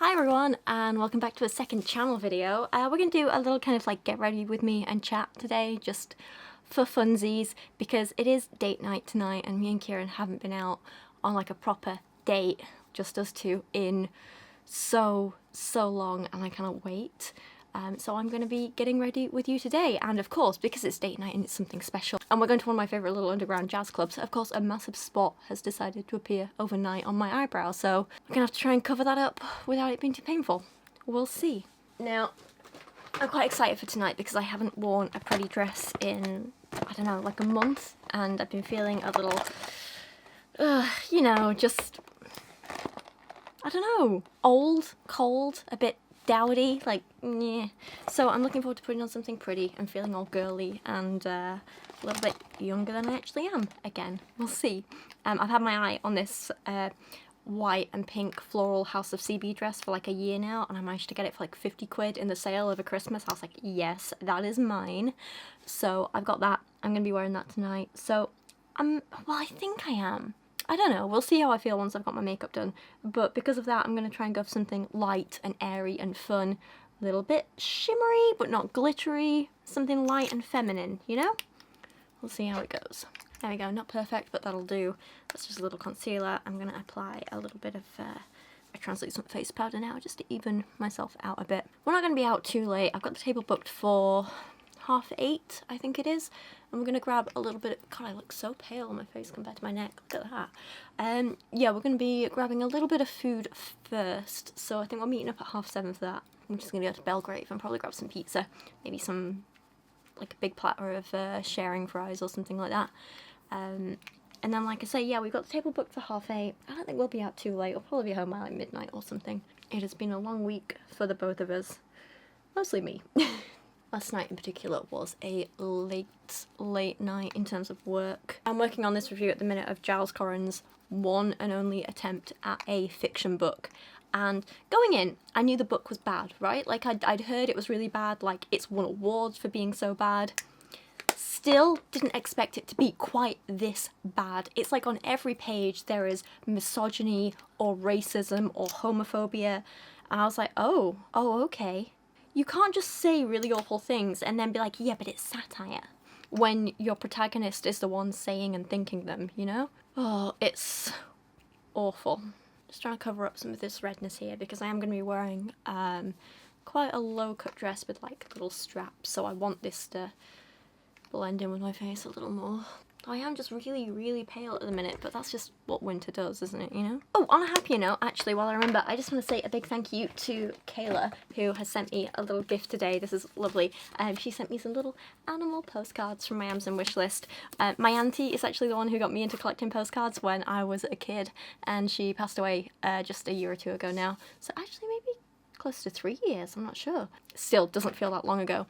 Hi everyone, and welcome back to a second channel video. We're going to do a little kind of like get ready with me and chat today, just for funsies, because it is date night tonight and me and Kieran haven't been out on like a proper date, just us two, in so long, and I cannot wait. So I'm going to be getting ready with you today, and of course, because it's date night and it's something special, and we're going to one of my favourite little underground jazz clubs, of course a massive spot has decided to appear overnight on my eyebrow, so I'm going to have to try and cover that up without it being too painful. We'll see. Now, I'm quite excited for tonight because I haven't worn a pretty dress in, I don't know, like a month, and I've been feeling a little, you know, just, I don't know, old, cold, a bit dowdy, like, yeah. So I'm looking forward to putting on something pretty and feeling all girly and a little bit younger than I actually am again. We'll see. I've had my eye on this white and pink floral House of CB dress for like a year now, and I managed to get it for like 50 quid in the sale over Christmas. I was like, yes, that is mine. So I've got that. I'm going to be wearing that tonight. So well, I think I am. I don't know, we'll see how I feel once I've got my makeup done, but because of that I'm going to try and go for something light and airy and fun, a little bit shimmery but not glittery, something light and feminine, you know? We'll see how it goes. There we go, not perfect, but that'll do. That's just a little concealer. I'm going to apply a little bit of translucent face powder now just to even myself out a bit. We're not going to be out too late. I've got the table booked for 8:30, I think it is, and we're going to grab a little bit of, God, I look so pale on my face compared to my neck, look at that. Yeah, we're going to be grabbing a little bit of food first, so I think we're meeting up at 7:30 for that. I'm just going to go to Belgrave and probably grab some pizza, maybe some, like a big platter of sharing fries or something like that. And then, like I say, yeah, we've got the table booked for 8:30. I don't think we'll be out too late, we'll probably be home by like midnight or something. It has been a long week for the both of us, mostly me. Last night in particular was a late night in terms of work. I'm working on this review at the minute of Giles Corran's one and only attempt at a fiction book. And going in, I knew the book was bad, right? Like, I'd heard it was really bad, like, it's won awards for being so bad. Still didn't expect it to be quite this bad. It's like on every page there is misogyny or racism or homophobia. And I was like, oh, okay. You can't just say really awful things and then be like, yeah, but it's satire, when your protagonist is the one saying and thinking them, you know? Oh, it's awful. Just trying to cover up some of this redness here because I am going to be wearing quite a low-cut dress with like little straps, so I want this to blend in with my face a little more. I am just really pale at the minute, but that's just what winter does, isn't it, you know? Oh, on a happier note, actually, while I remember, I just want to say a big thank you to Kayla, who has sent me a little gift today. This is lovely. She sent me some little animal postcards from my Amazon wishlist. My auntie is actually the one who got me into collecting postcards when I was a kid, and she passed away just a year or two ago now. So actually maybe close to 3 years, I'm not sure. Still doesn't feel that long ago.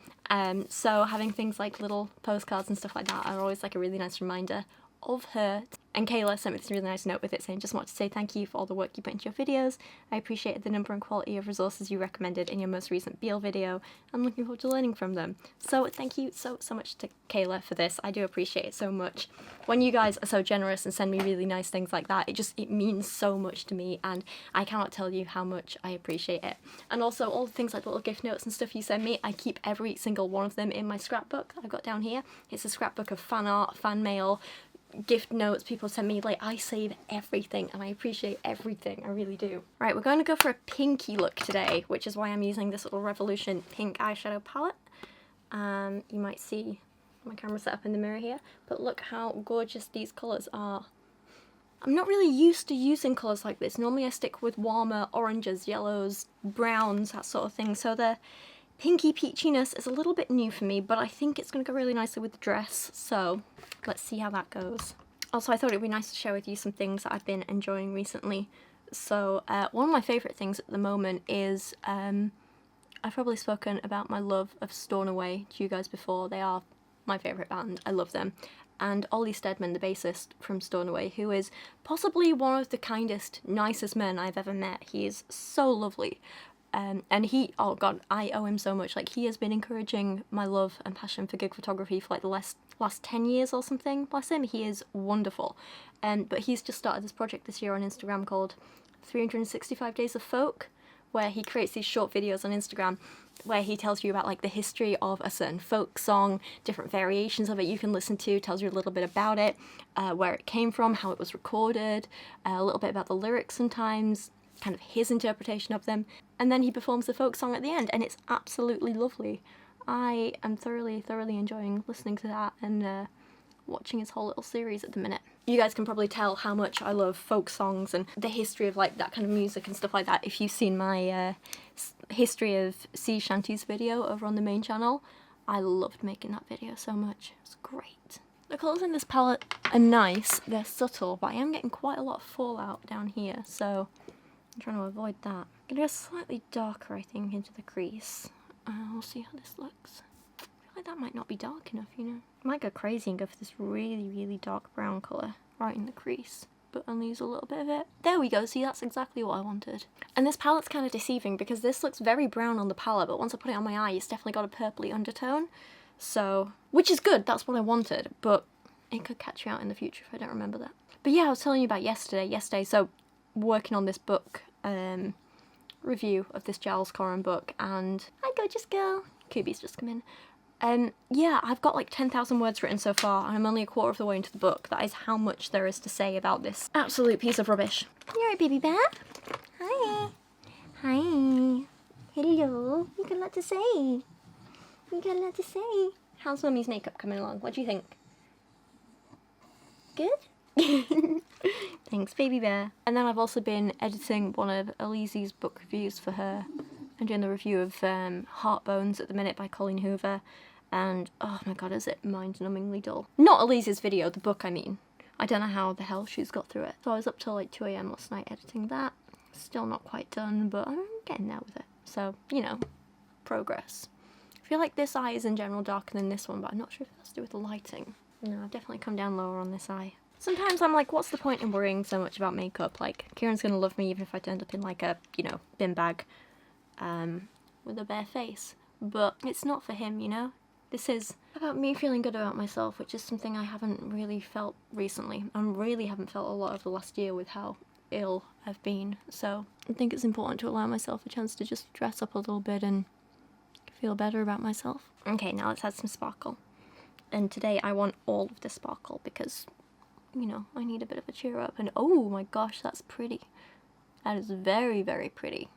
So having things like little postcards and stuff like that are always like a really nice reminder of her. And Kayla sent me this really nice note with it saying, just want to say thank you for all the work you put into your videos. I appreciated the number and quality of resources you recommended in your most recent Beale video. I'm looking forward to learning from them. So thank you so much to Kayla for this. I do appreciate it so much. When you guys are so generous and send me really nice things like that, it means so much to me, and I cannot tell you how much I appreciate it. And also all the things like little gift notes and stuff you send me, I keep every single one of them in my scrapbook I've got down here. It's a scrapbook of fan art, fan mail, gift notes people send me. Like, I save everything and I appreciate everything, I really do. Right, we're going to go for a pinky look today, which is why I'm using this little Revolution pink eyeshadow palette. You might see my camera set up in the mirror here, but look how gorgeous these colours are. I'm not really used to using colours like this. Normally I stick with warmer oranges, yellows, browns, that sort of thing, so the pinky peachiness is a little bit new for me, but I think it's going to go really nicely with the dress, so let's see how that goes. Also, I thought it would be nice to share with you some things that I've been enjoying recently. So one of my favourite things at the moment is, I've probably spoken about my love of Stornoway to you guys before. They are my favourite band, I love them. And Ollie Steadman, the bassist from Stornoway, who is possibly one of the kindest, nicest men I've ever met. He is so lovely. And he, oh god, I owe him so much. Like, he has been encouraging my love and passion for gig photography for like the last 10 years or something. Bless him, he is wonderful. But he's just started this project this year on Instagram called 365 Days of Folk, where he creates these short videos on Instagram where he tells you about like the history of a certain folk song, different variations of it you can listen to, tells you a little bit about it, where it came from, how it was recorded, a little bit about the lyrics sometimes, kind of his interpretation of them, and then he performs the folk song at the end, and it's absolutely lovely. I am thoroughly enjoying listening to that and watching his whole little series at the minute. You guys can probably tell how much I love folk songs and the history of like that kind of music and stuff like that if you've seen my history of sea shanties video over on the main channel. I loved making that video so much. It's great. The colours in this palette are nice, they're subtle, but I am getting quite a lot of fallout down here, so I'm trying to avoid that. I'm gonna go slightly darker, I think, into the crease. We'll see how this looks. I feel like that might not be dark enough, you know. I might go crazy and go for this really dark brown colour right in the crease, but only use a little bit of it. There we go, see, that's exactly what I wanted. And this palette's kind of deceiving because this looks very brown on the palette, but once I put it on my eye, it's definitely got a purpley undertone. So, which is good, that's what I wanted, but it could catch me out in the future if I don't remember that. But yeah, I was telling you about yesterday, so working on this book, review of this Giles Corran book, and hi gorgeous girl, Kubi's just come in. Yeah, I've got like 10,000 words written so far, and I'm only a quarter of the way into the book. That is how much there is to say about this absolute piece of rubbish. You alright, baby bear? Hi. Hi. Hello. You got a lot to say. You got a lot to say. How's Mummy's makeup coming along? What do you think? Good? Thanks, baby bear. And then I've also been editing one of Elise's book reviews for her. I'm doing the review of Heartbones at the minute by Colleen Hoover, and oh my god, is it mind-numbingly dull. Not Elise's video, the book I mean. I don't know how the hell she's got through it. So I was up till like 2 AM last night editing that. Still not quite done, but I'm getting there with it. So, you know, progress. I feel like this eye is in general darker than this one, but I'm not sure if that's to do with the lighting. No, I've definitely come down lower on this eye. Sometimes I'm like, what's the point in worrying so much about makeup? Like, Kieran's gonna love me even if I turned up in like a, you know, bin bag with a bare face. But it's not for him, you know? This is about me feeling good about myself, which is something I haven't really felt recently. I really haven't felt a lot of the last year with how ill I've been. So I think it's important to allow myself a chance to just dress up a little bit and feel better about myself. Okay, now let's add some sparkle. And today I want all of the sparkle because, you know, I need a bit of a cheer up. And oh my gosh, that's pretty. That is very pretty.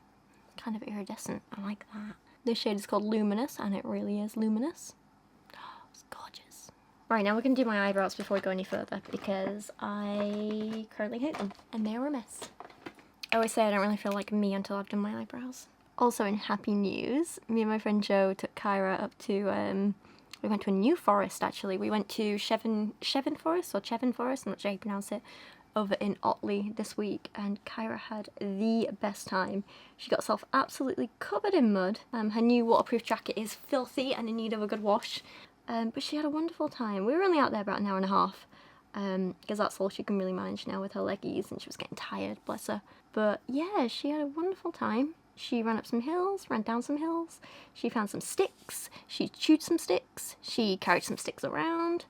Kind of iridescent. I like that. This shade is called Luminous, and it really is luminous. Oh, it's gorgeous. Right, now we're going to do my eyebrows before we go any further because I currently hate them and they're a mess. I always say I don't really feel like me until I've done my eyebrows. Also in happy news, me and my friend Jo took Kyra up to, we went to a new forest actually. We went to Chevin Forest, I'm not sure how you pronounce it, over in Otley this week, and Kyra had the best time. She got herself absolutely covered in mud. Her new waterproof jacket is filthy and in need of a good wash, but she had a wonderful time. We were only out there about an hour and a half, because that's all she can really manage now with her leggies, and she was getting tired, bless her. But yeah, she had a wonderful time. She ran up some hills, ran down some hills, she found some sticks, she chewed some sticks, she carried some sticks around,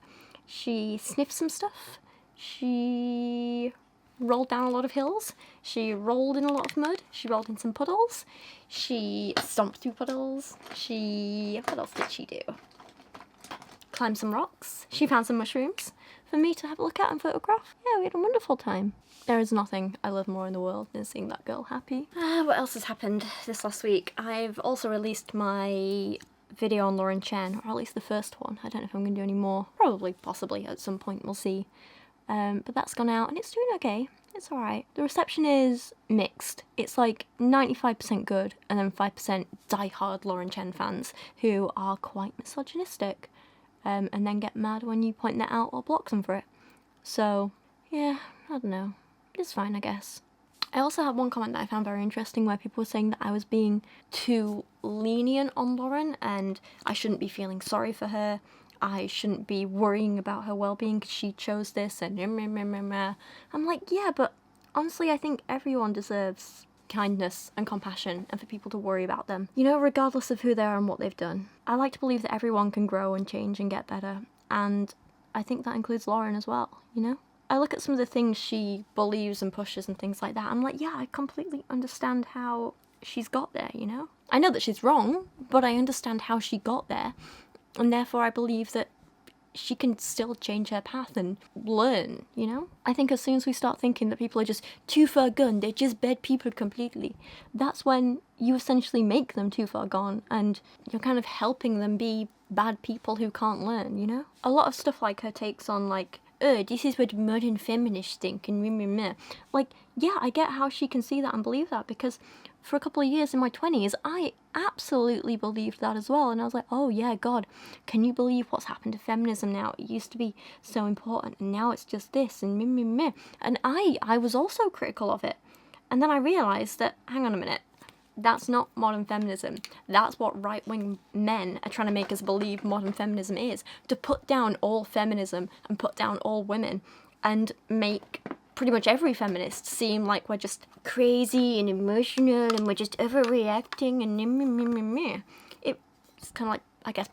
she sniffed some stuff, she rolled down a lot of hills, she rolled in a lot of mud, she rolled in some puddles, she stomped through puddles, what else did she do? Climbed some rocks, she found some mushrooms for me to have a look at and photograph. Yeah, we had a wonderful time. There is nothing I love more in the world than seeing that girl happy. What else has happened this last week? I've also released my video on Lauren Chen, or at least the first one. I don't know if I'm going to do any more. Probably, possibly, at some point, we'll see. But that's gone out and it's doing okay. It's alright. The reception is mixed. It's like 95% good and then 5% die-hard Lauren Chen fans who are quite misogynistic and then get mad when you point that out or block them for it. So, yeah, I don't know. It's fine, I guess. I also had one comment that I found very interesting where people were saying that I was being too lenient on Lauren and I shouldn't be feeling sorry for her. I shouldn't be worrying about her well-being because she chose this and I'm like, yeah, but honestly I think everyone deserves kindness and compassion and for people to worry about them. You know, regardless of who they are and what they've done. I like to believe that everyone can grow and change and get better, and I think that includes Lauren as well, you know? I look at some of the things she believes and pushes and things like that. I'm like, yeah, I completely understand how she's got there, you know? I know that she's wrong, but I understand how she got there, and therefore I believe that she can still change her path and learn, you know? I think as soon as we start thinking that people are just too far gone, they're just bad people completely, that's when you essentially make them too far gone, and you're kind of helping them be bad people who can't learn, you know? A lot of stuff like her takes on, like, this is what modern feminists think, and meh, meh, meh. Like, yeah, I get how she can see that and believe that, because for a couple of years in my 20s, I absolutely believed that as well. And I was like, oh yeah, God, can you believe what's happened to feminism now? It used to be so important, and now it's just this, and meh, meh, meh. And I was also critical of it. And then I realised that, hang on a minute, that's not modern feminism. That's what right-wing men are trying to make us believe modern feminism is. To put down all feminism and put down all women and make pretty much every feminist seem like we're just crazy and emotional and we're just overreacting and meh, meh, meh, meh. It's kind of like, I guess,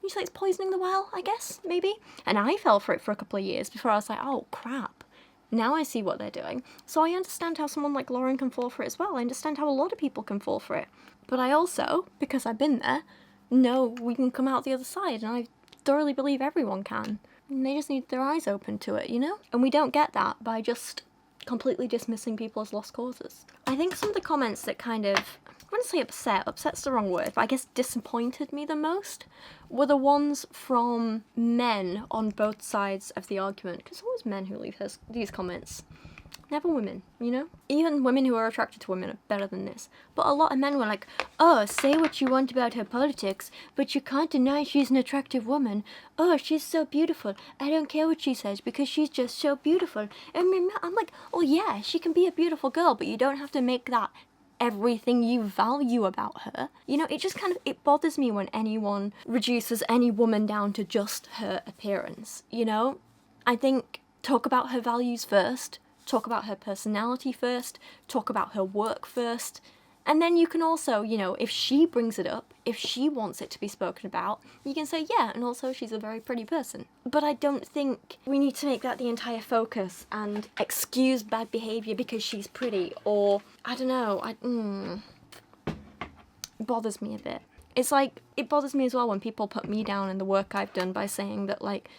you say it's poisoning the well, I guess, maybe? And I fell for it for a couple of years before I was like, oh, crap. Now I see what they're doing. So I understand how someone like Lauren can fall for it as well. I understand how a lot of people can fall for it. But I also, because I've been there, know we can come out the other side, and I thoroughly believe everyone can. And they just need their eyes open to it, you know? And we don't get that by just completely dismissing people as lost causes. I think some of the comments that kind of, I wouldn't say upset's the wrong word, but I guess disappointed me the most were the ones from men on both sides of the argument. Because it's always men who leave these comments. Never women, you know? Even women who are attracted to women are better than this. But a lot of men were like, oh, say what you want about her politics, but you can't deny she's an attractive woman. Oh, she's so beautiful. I don't care what she says because she's just so beautiful. And I'm like, oh yeah, she can be a beautiful girl, but you don't have to make that everything you value about her. You know, it just kind of, it bothers me when anyone reduces any woman down to just her appearance, you know? I think talk about her values first. Talk about her personality first, talk about her work first, and then you can also, you know, if she brings it up, if she wants it to be spoken about, you can say, yeah, and also she's a very pretty person. But I don't think we need to make that the entire focus and excuse bad behaviour because she's pretty, or, I don't know, it bothers me a bit. It's like, it bothers me as well when people put me down in the work I've done by saying that, like,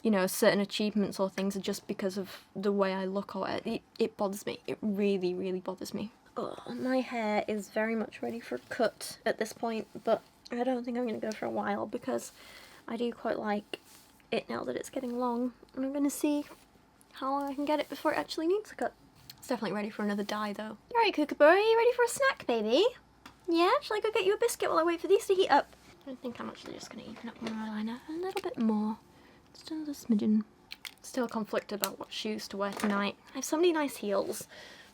you know, certain achievements or things are just because of the way I look or it bothers me. It really, really bothers me. Oh, my hair is very much ready for a cut at this point, but I don't think I'm going to go for a while because I do quite like it now that it's getting long, and I'm going to see how long I can get it before it actually needs a cut. It's definitely ready for another dye though. Alright, Kookaburra, are you ready for a snack, baby? Yeah? Shall I go get you a biscuit while I wait for these to heat up? I think I'm actually just going to even up my eyeliner a little bit more. Still a smidgen. Still conflicted about what shoes to wear tonight. I have so many nice heels,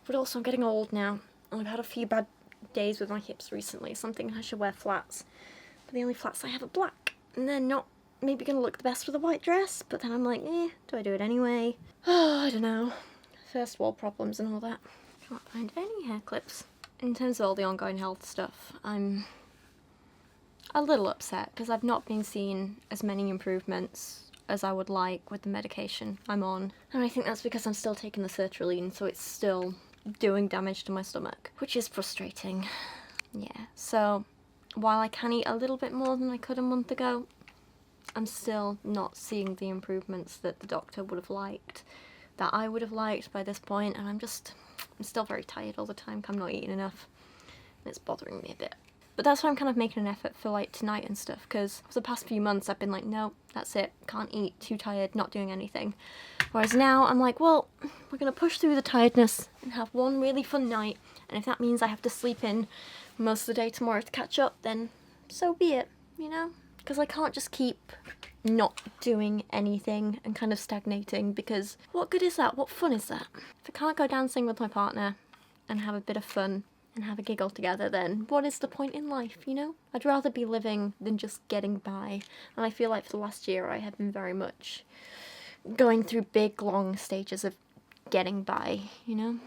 but also I'm getting old now. And I've had a few bad days with my hips recently, so I'm thinking I should wear flats. But the only flats I have are black, and they're not maybe going to look the best with a white dress, but then I'm like, do I do it anyway? Oh, I don't know. First world problems and all that. Can't find any hair clips. In terms of all the ongoing health stuff, I'm a little upset because I've not been seeing as many improvements as I would like with the medication I'm on. And I think that's because I'm still taking the sertraline, so it's still doing damage to my stomach, which is frustrating. Yeah, so while I can eat a little bit more than I could a month ago, I'm still not seeing the improvements that the doctor would have liked, that I would have liked by this point, and I'm still very tired all the time because I'm not eating enough, and it's bothering me a bit. But that's why I'm kind of making an effort for like tonight and stuff, because for the past few months I've been like, no, that's it, can't eat, too tired, not doing anything. Whereas now I'm like, well, we're going to push through the tiredness and have one really fun night, and if that means I have to sleep in most of the day tomorrow to catch up, then so be it, you know? Because I can't just keep not doing anything and kind of stagnating, because what good is that? What fun is that? If I can't go dancing with my partner and have a bit of fun and have a giggle together, then what is the point in life, you know? I'd rather be living than just getting by, and I feel like for the last year I have been very much going through big, long stages of getting by, you know?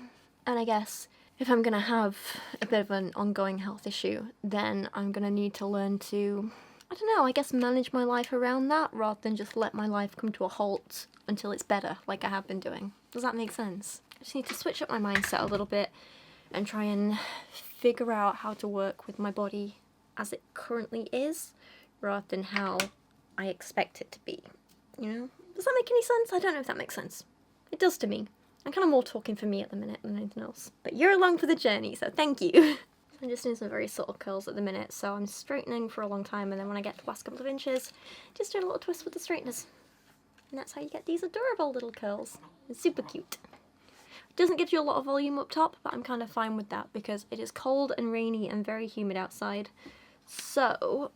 And I guess if I'm gonna have a bit of an ongoing health issue, then I'm gonna need to learn to, I don't know, I guess manage my life around that rather than just let my life come to a halt until it's better, like I have been doing. Does that make sense? I just need to switch up my mindset a little bit and try and figure out how to work with my body as it currently is, rather than how I expect it to be, you know? Does that make any sense? I don't know if that makes sense. It does to me. I'm kind of more talking for me at the minute than anything else. But you're along for the journey, so thank you. I'm just doing some very subtle curls at the minute, so I'm straightening for a long time, and then when I get to the last couple of inches, just do a little twist with the straighteners. And that's how you get these adorable little curls. It's super cute. It doesn't give you a lot of volume up top, but I'm kind of fine with that because it is cold and rainy and very humid outside. So,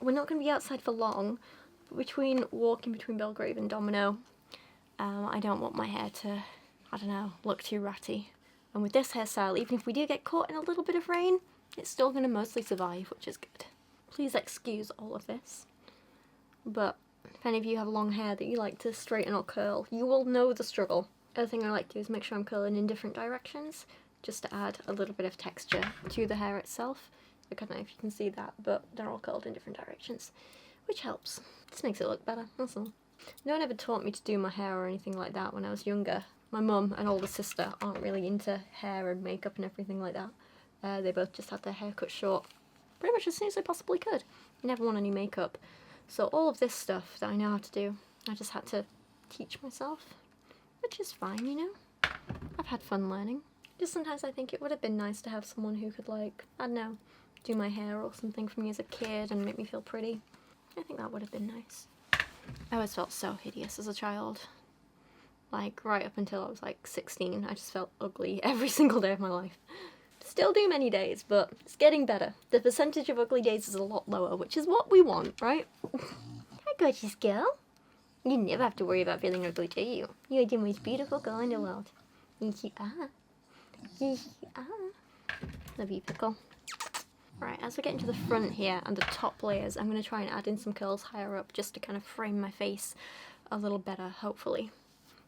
we're not going to be outside for long. Between walking between Belgrave and Domino, I don't want my hair to, I don't know, look too ratty. And with this hairstyle, even if we do get caught in a little bit of rain, it's still going to mostly survive, which is good. Please excuse all of this. But if any of you have long hair that you like to straighten or curl, you will know the struggle. Other thing I like to do is make sure I'm curling in different directions, just to add a little bit of texture to the hair itself. I don't know if you can see that, but they're all curled in different directions, which helps. Just makes it look better, that's all. No one ever taught me to do my hair or anything like that when I was younger. My mum and older sister aren't really into hair and makeup and everything like that. They both just had their hair cut short pretty much as soon as they possibly could. They never worn any makeup. So all of this stuff that I know how to do, I just had to teach myself, which is fine, you know. I've had fun learning. Just sometimes I think it would have been nice to have someone who could, like, I don't know, do my hair or something for me as a kid and make me feel pretty. I think that would have been nice. I always felt so hideous as a child. Like, right up until I was like 16, I just felt ugly every single day of my life. Still do many days, but it's getting better. The percentage of ugly days is a lot lower, which is what we want, right? Hi, gorgeous girl. You never have to worry about feeling ugly, do you? You're the most beautiful girl in the world. Yes, you are. Yes, you are. Love you, Pickle. Right, as we get into the front here and the top layers, I'm going to try and add in some curls higher up just to kind of frame my face a little better, hopefully.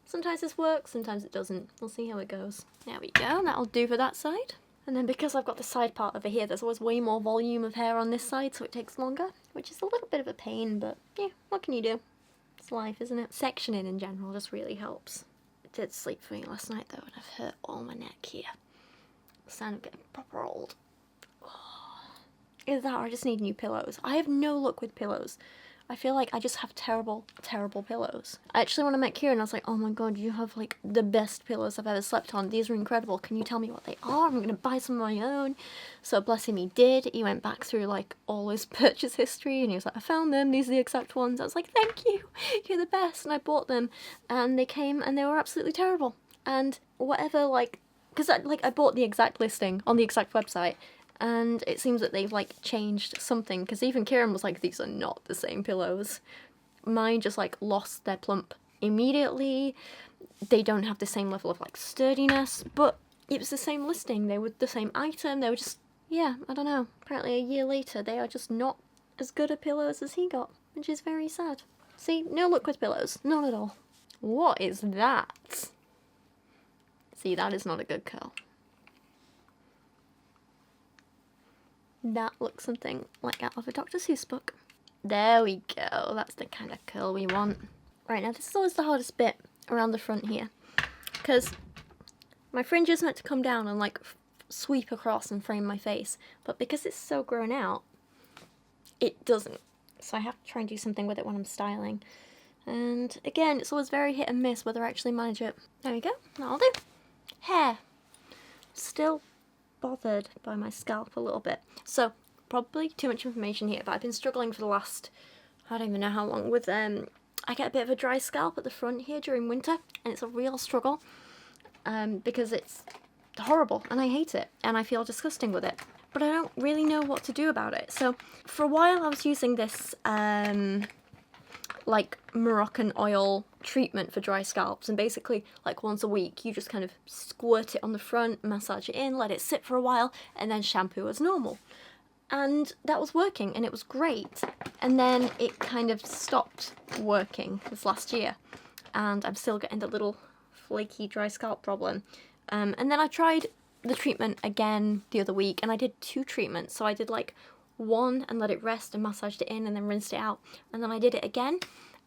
Sometimes this works, sometimes it doesn't. We'll see how it goes. There we go, that'll do for that side. And then because I've got the side part over here, there's always way more volume of hair on this side, so it takes longer, which is a little bit of a pain, but yeah, what can you do? It's life, isn't it? Sectioning in general just really helps. It did sleep for me last night though, and I've hurt all my neck here. The sign of getting proper old. Either that or I just need new pillows. I have no luck with pillows. I feel like I just have terrible, terrible pillows. I actually, when I met Kieran, I was like, oh my god, you have like the best pillows I've ever slept on. These are incredible. Can you tell me what they are? I'm going to buy some of my own. So bless him, he did. He went back through like all his purchase history and he was like, I found them. These are the exact ones. I was like, thank you. You're the best. And I bought them and they came and they were absolutely terrible. And whatever, like, because I bought the exact listing on the exact website. And it seems that they've, like, changed something, because even Kieran was like, these are not the same pillows. Mine just, like, lost their plump immediately. They don't have the same level of, like, sturdiness, but it was the same listing. They were the same item. They were just, yeah, I don't know. Apparently a year later, they are just not as good at pillows as he got, which is very sad. See, no luck with pillows. Not at all. What is that? See, that is not a good curl. That looks something like out of a Dr. Seuss book. There we go, that's the kind of curl we want. Right, now this is always the hardest bit around the front here, because my fringe is meant to come down and like sweep across and frame my face, but because it's so grown out, it doesn't. So I have to try and do something with it when I'm styling. And again, it's always very hit and miss whether I actually manage it. There we go, that'll do. Hair. Still bothered by my scalp a little bit. So, probably too much information here, but I've been struggling for the last, I don't even know how long, with, I get a bit of a dry scalp at the front here during winter, and it's a real struggle, because it's horrible, and I hate it, and I feel disgusting with it, but I don't really know what to do about it. So, for a while I was using this, like Moroccan oil treatment for dry scalps, and basically like once a week you just kind of squirt it on the front, massage it in, let it sit for a while, and then shampoo as normal. And that was working and it was great, and then it kind of stopped working this last year and I'm still getting the little flaky dry scalp problem. And then I tried the treatment again the other week, and I did 2 treatments. So I did like one and let it rest and massaged it in and then rinsed it out, and then I did it again,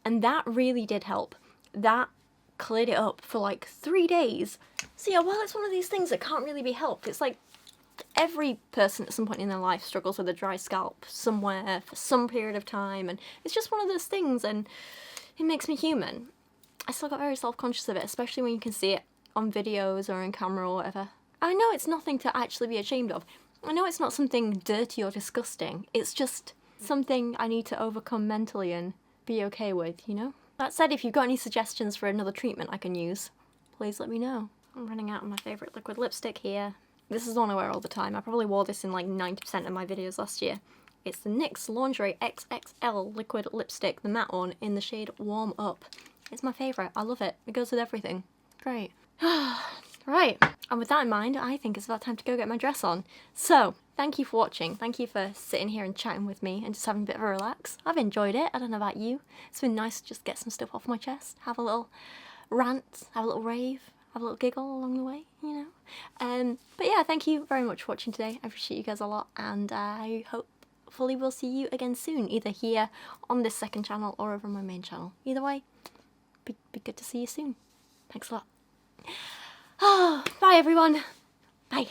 and that really did help. That cleared it up for like 3 days. So yeah, while it's one of these things that can't really be helped, it's like every person at some point in their life struggles with a dry scalp somewhere for some period of time, and it's just one of those things, and it makes me human. I still got very self-conscious of it, especially when you can see it on videos or in camera or whatever. I know it's nothing to actually be ashamed of. I know it's not something dirty or disgusting. It's just something I need to overcome mentally and be okay with, you know? That said, if you've got any suggestions for another treatment I can use, please let me know. I'm running out of my favourite liquid lipstick here. This is the one I wear all the time. I probably wore this in like 90% of my videos last year. It's the NYX Lingerie XXL liquid lipstick, the matte one, in the shade Warm Up. It's my favourite. I love it. It goes with everything. Great. Right, and with that in mind, I think it's about time to go get my dress on. So, thank you for watching. Thank you for sitting here and chatting with me and just having a bit of a relax. I've enjoyed it. I don't know about you. It's been nice to just get some stuff off my chest, have a little rant, have a little rave, have a little giggle along the way, you know. But yeah, thank you very much for watching today. I appreciate you guys a lot, and I hopefully we'll see you again soon, either here on this second channel or over on my main channel. Either way, be good to see you soon. Thanks a lot. Oh, bye everyone. Bye.